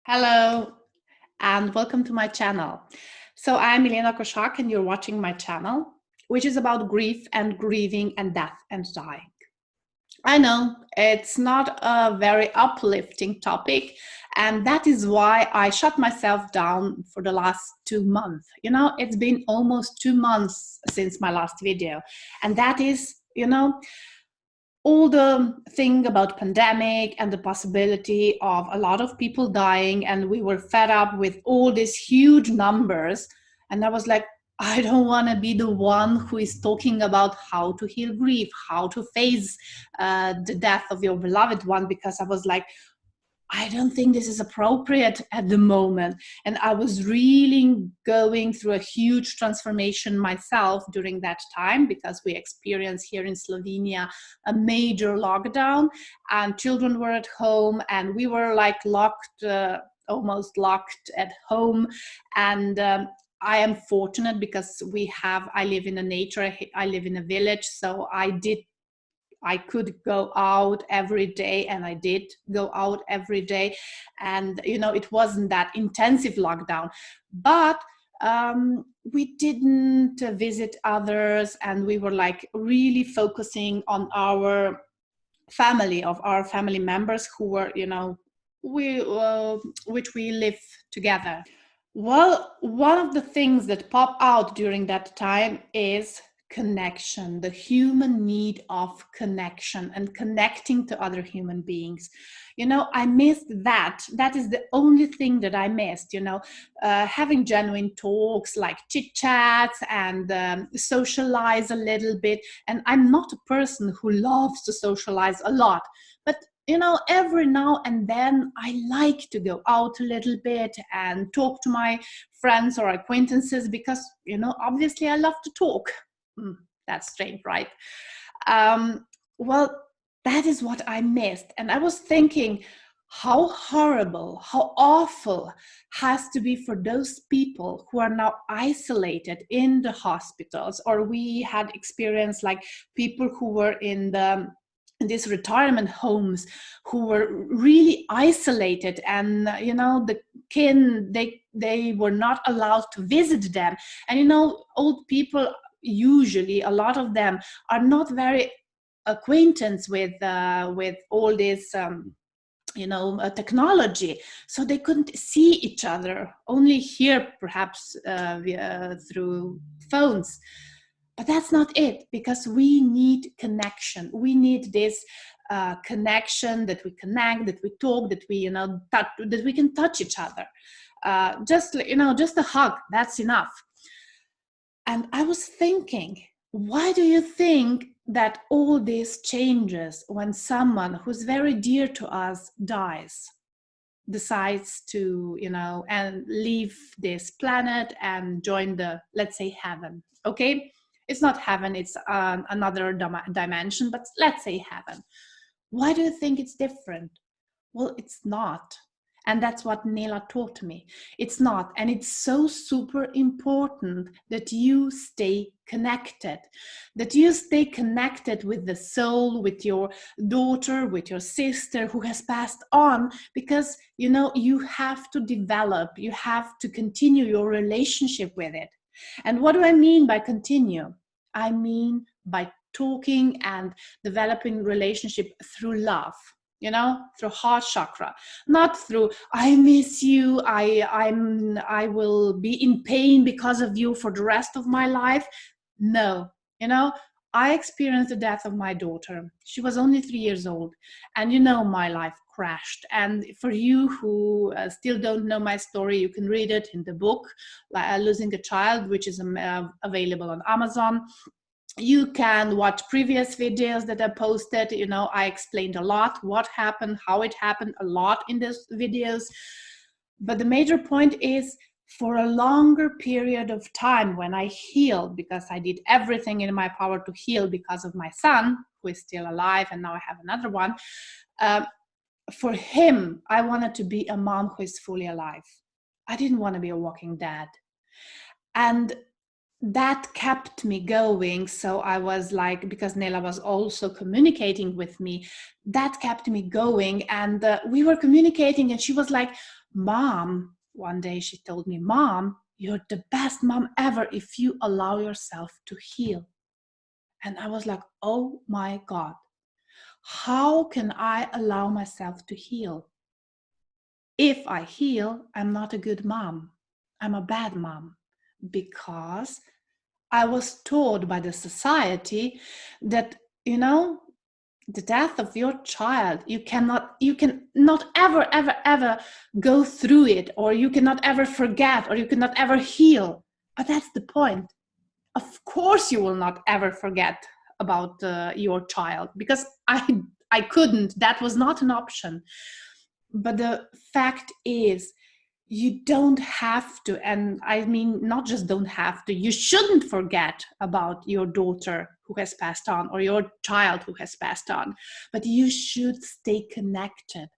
Hello and welcome to my channel. So I'm Milena and you're watching my channel, which is about grief and grieving and death and dying. I know it's not a very uplifting topic, and that is why I shut myself down for the last 2 months. It's been almost 2 months since my last video, and that is, all the thing about pandemic and the possibility of a lot of people dying, and we were fed up with all these huge numbers. And I was like, I don't want to be the one who is talking about how to heal grief, how to face the death of your beloved one, because I was like, I don't think this is appropriate at the moment. And I was really going through a huge transformation myself during that time, because we experienced here in Slovenia a major lockdown and children were at home and we were like almost locked at home. And I am fortunate because I live in the nature, I live in a village, so I could go out every day, and I did go out every day. And, it wasn't that intensive lockdown, but we didn't visit others, and we were like really focusing on our family members who were, which we live together. Well, one of the things that pop out during that time is connection, the human need of connection and connecting to other human beings. I missed that. That is the only thing that I missed, having genuine talks, like chit chats, and socialize a little bit. And I'm not a person who loves to socialize a lot, but every now and then I like to go out a little bit and talk to my friends or acquaintances because, obviously I love to talk. That's strange, right? Well, that is what I missed. And I was thinking, how horrible, how awful has to be for those people who are now isolated in the hospitals, or we had experienced like people who were in these retirement homes, who were really isolated, and the kin, they were not allowed to visit them. And old people, usually a lot of them are not very acquaintance with all this technology, so they couldn't see each other, only hear perhaps through phones. But that's not it, because we need connection. We need this connection, that we connect, that we talk, that we that we can touch each other. Just just a hug, that's enough. And I was thinking, why do you think that all this changes when someone who's very dear to us dies, decides to, and leave this planet and join the, let's say, heaven? Okay, it's not heaven, it's another dimension, but let's say heaven. Why do you think it's different? Well, it's not. And that's what Nela taught me. It's not. And it's so super important that you stay connected, that you stay connected with the soul, with your daughter, with your sister who has passed on, because, you have to develop, you have to continue your relationship with it. And what do I mean by continue? I mean by talking and developing relationship through love, through heart chakra, not through I miss you, I will be in pain because of you for the rest of my life. No, I experienced the death of my daughter. She was only 3 years old, and my life crashed. And for you who still don't know my story, you can read it in the book, Losing a Child, which is available on Amazon. You can watch previous videos that I posted. I explained a lot what happened, how it happened, a lot in these videos. But the major point is, for a longer period of time, when I healed, because I did everything in my power to heal because of my son, who is still alive, and now I have another one. For him, I wanted to be a mom who is fully alive. I didn't want to be a walking dead. And that kept me going. So I was like, because Nela was also communicating with me, that kept me going. And we were communicating, and she was like, Mom, one day she told me, Mom, you're the best mom ever if you allow yourself to heal. And I was like, oh my God, how can I allow myself to heal? If I heal, I'm not a good mom. I'm a bad mom, because I was taught by the society that, the death of your child, you can not ever go through it, or you cannot ever forget, or you cannot ever heal. But that's the point. Of course you will not ever forget about your child, because I couldn't. That was not an option. But the fact is, you don't have to, and I mean, not just don't have to, you shouldn't forget about your daughter who has passed on, or your child who has passed on, but you should stay connected,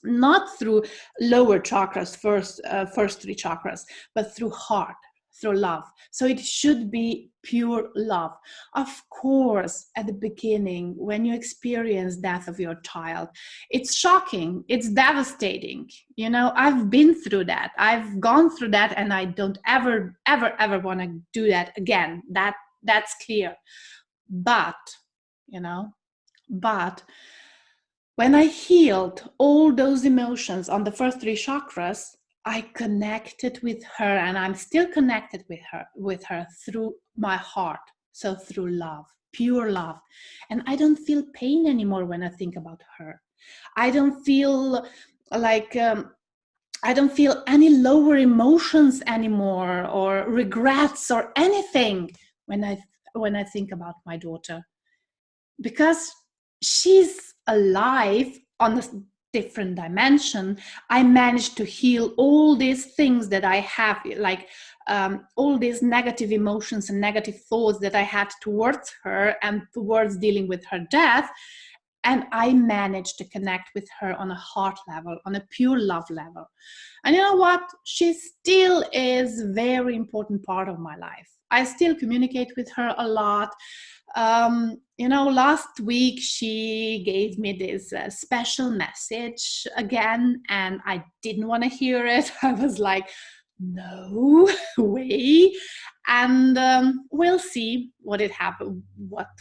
not through lower chakras, first three chakras, but through heart, through love. So it should be pure love. Of course, at the beginning, when you experience death of your child, it's shocking, it's devastating. I've been through that, I've gone through that, and I don't ever want to do that again. That's clear. But you know but when I healed all those emotions on the first three chakras, I connected with her, and I'm still connected with her through my heart. So through love, pure love. And I don't feel pain anymore when I think about her. I don't feel like I don't feel any lower emotions anymore, or regrets, or anything when I think about my daughter, because she's alive on a different dimension. I managed to heal all these things that I have, like all these negative emotions and negative thoughts that I had towards her and towards dealing with her death. And I managed to connect with her on a heart level, on a pure love level. And you know what? She still is a very important part of my life. I still communicate with her a lot. Last week she gave me this special message again, and I didn't want to hear it. I was like, no way. And we'll see what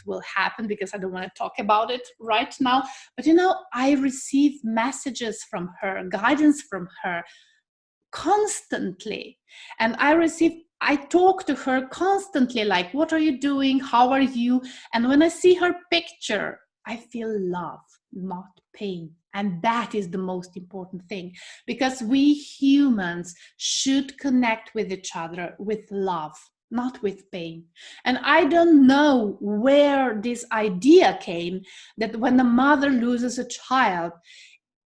will happen, because I don't want to talk about it right now. But I receive messages from her, guidance from her constantly. And I talk to her constantly, like, what are you doing, how are you? And when I see her picture, I feel love, not pain. And that is the most important thing, because we humans should connect with each other with love, not with pain. And I don't know where this idea came, that when a mother loses a child,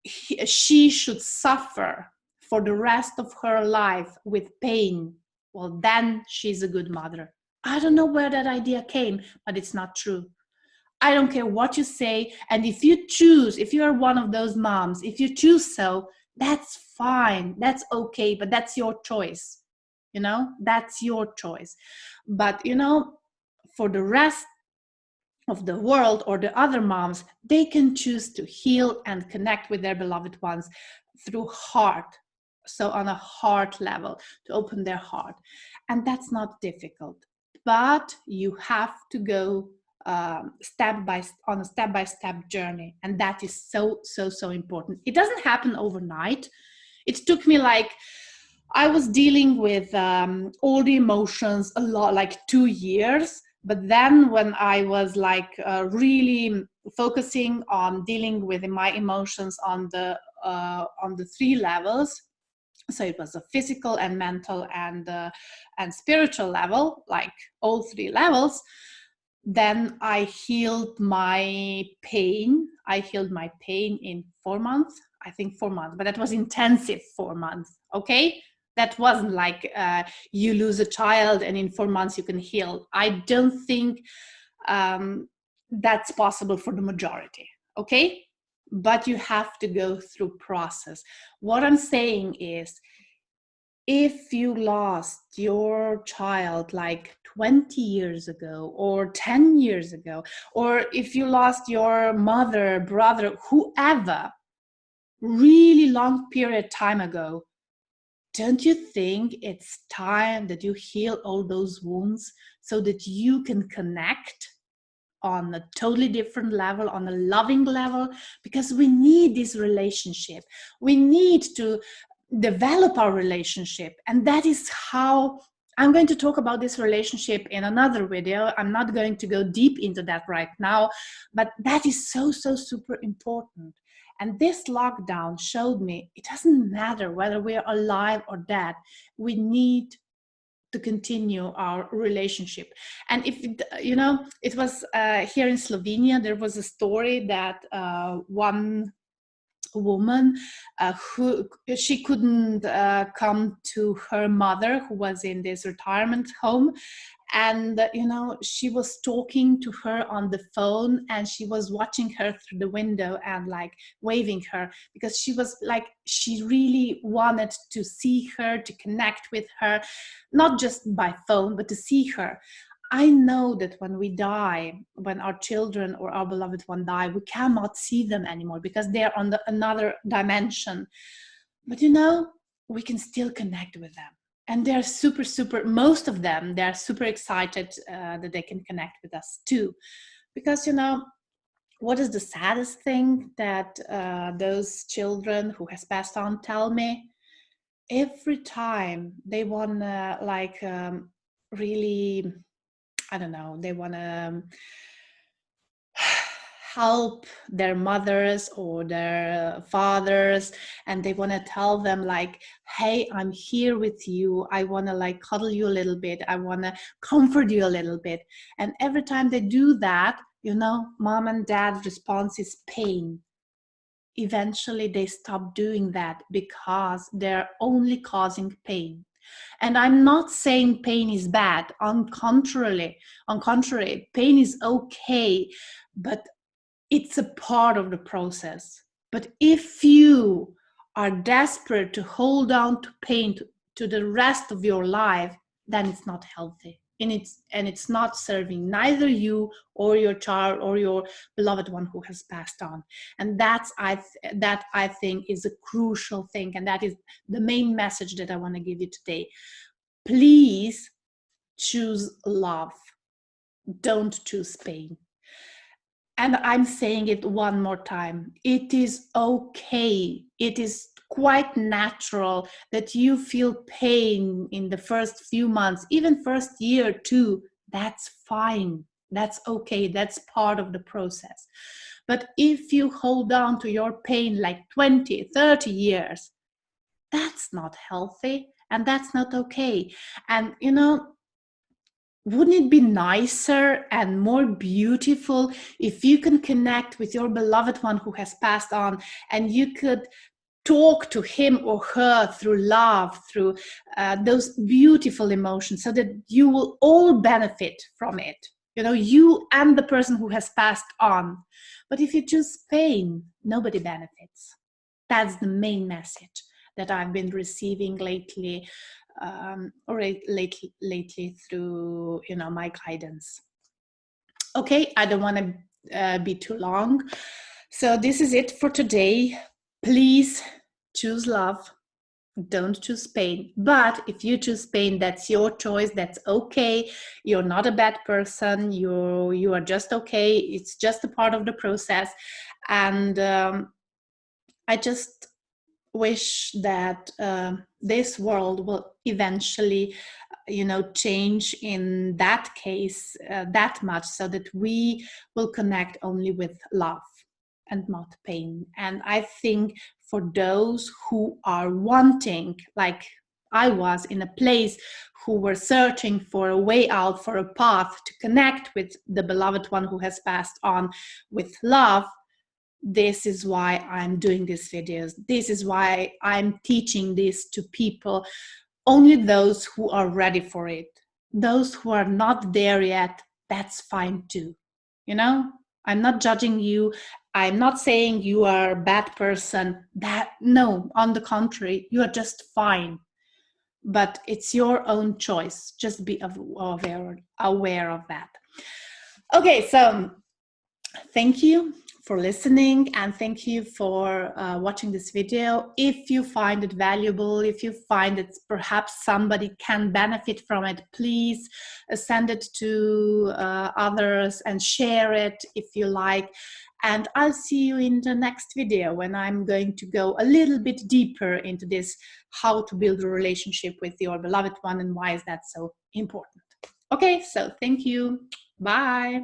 she should suffer for the rest of her life with pain. Well, then she's a good mother. I don't know where that idea came, but it's not true. I don't care what you say. And if you are one of those moms, if you choose so, that's fine. That's okay. But that's your choice. That's your choice. But, for the rest of the world, or the other moms, they can choose to heal and connect with their beloved ones through heart. So on a heart level, to open their heart. And that's not difficult, but you have to go on a step-by-step journey. And that is so important. It doesn't happen overnight. It took me I was dealing with all the emotions a lot, like 2 years. But then when I was really focusing on dealing with my emotions on the three levels, so it was a physical and mental and spiritual level, like all three levels, then I healed my pain. I healed my pain in 4 months. I think 4 months, but that was intensive 4 months. Okay, that wasn't like you lose a child and in 4 months you can heal. I don't think that's possible for the majority. Okay, but you have to go through process. What I'm saying is, if you lost your child like 20 years ago or 10 years ago, or if you lost your mother, brother, whoever, really long period time ago, don't you think it's time that you heal all those wounds so that you can connect on a totally different level, on a loving level? Because we need this relationship. We need to develop our relationship. And that is how I'm going to talk about this relationship in another video. I'm not going to go deep into that right now, but that is so, so super important. And this lockdown showed me it doesn't matter whether we're alive or dead. We need to continue our relationship. And if it was here in Slovenia, there was a story that one woman who she couldn't come to her mother who was in this retirement home, and she was talking to her on the phone, and she was watching her through the window and like waving her, because she was like, she really wanted to see her, to connect with her, not just by phone but to see her. I know that when we die, when our children or our beloved one die, we cannot see them anymore because they're on another dimension. But we can still connect with them. And they're super, super, most of them, they're super excited that they can connect with us too. Because, what is the saddest thing that those children who has passed on tell me? Every time they want to really, I don't know, they want to help their mothers or their fathers, and they want to tell them like, hey, I'm here with you, I want to like cuddle you a little bit, I want to comfort you a little bit. And every time they do that, mom and dad response is pain. Eventually they stop doing that because they're only causing pain. And I'm not saying pain is bad. On contrary, pain is okay, but it's a part of the process. But if you are desperate to hold on to pain to the rest of your life, then it's not healthy. And it's not serving neither you or your child or your beloved one who has passed on. And that I think is a crucial thing, and that is the main message that I want to give you today. Please choose love. Don't choose pain. And I'm saying it one more time. It is okay. It is quite natural that you feel pain in the first few months, even first year too. That's fine. That's okay. That's part of the process. But if you hold on to your pain like 20, 30 years, that's not healthy and that's not okay. And wouldn't it be nicer and more beautiful if you can connect with your beloved one who has passed on, and you could talk to him or her through love, through those beautiful emotions, so that you will all benefit from it, you and the person who has passed on. But if you choose pain, nobody benefits. That's the main message that I've been receiving lately, or lately through my guidance. Okay, I don't want to be too long, so this is it for today. Please choose love. Don't choose pain. But if you choose pain, that's your choice. That's okay. You're not a bad person. You are just okay. It's just a part of the process. And I just wish that this world will eventually change in that case that much, so that we will connect only with love and not pain. And I think for those who are wanting, like I was in a place, who were searching for a way out, for a path to connect with the beloved one who has passed on with love, this is why I'm doing these videos. This is why I'm teaching this to people. Only those who are ready for it. Those who are not there yet, that's fine too. I'm not judging you. I'm not saying you are a bad person. No, on the contrary, you are just fine. but it's your own choice. Just be aware of that. Okay, so thank you for listening, and thank you for watching this video. If you find it valuable, if you find that perhaps somebody can benefit from it, please send it to others and share it if you like. And I'll see you in the next video when I'm going to go a little bit deeper into this, how to build a relationship with your beloved one and why is that so important. Okay, so thank you. Bye.